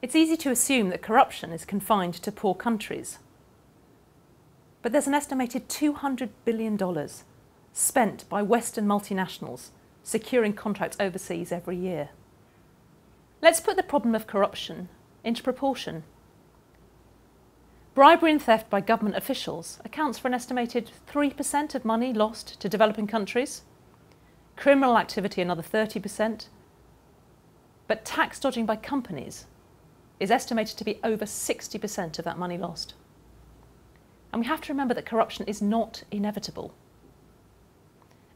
It's easy to assume that corruption is confined to poor countries. But there's an estimated $200 billion spent by Western multinationals securing contracts overseas every year. Let's put the problem of corruption into proportion. Bribery and theft by government officials accounts for an estimated 3% of money lost to developing countries, criminal activity another 30%, but tax dodging by companies is estimated to be over 60% of that money lost. And we have to remember that corruption is not inevitable.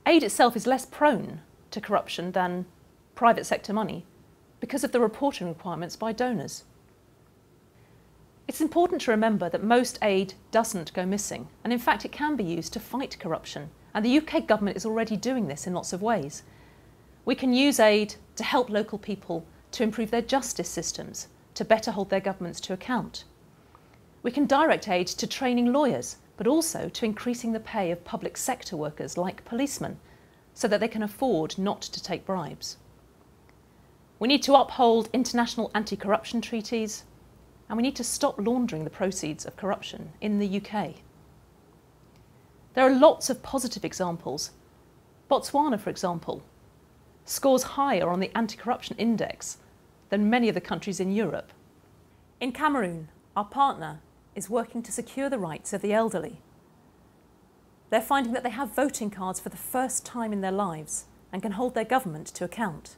Aid itself is less prone to corruption than private sector money because of the reporting requirements by donors. It's important to remember that most aid doesn't go missing, and in fact it can be used to fight corruption, and the UK government is already doing this in lots of ways. We can use aid to help local people to improve their justice systems, to better hold their governments to account. We can direct aid to training lawyers, but also to increasing the pay of public sector workers like policemen, so that they can afford not to take bribes. We need to uphold international anti-corruption treaties, and we need to stop laundering the proceeds of corruption in the UK. There are lots of positive examples. Botswana, for example, scores higher on the anti-corruption index than many of the countries in Europe. In Cameroon, our partner is working to secure the rights of the elderly. They're finding that they have voting cards for the first time in their lives and can hold their government to account.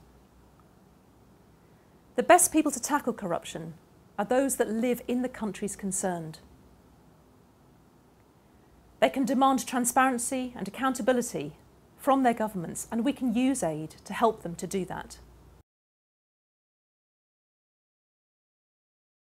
The best people to tackle corruption are those that live in the countries concerned. They can demand transparency and accountability from their governments, and we can use aid to help them to do that.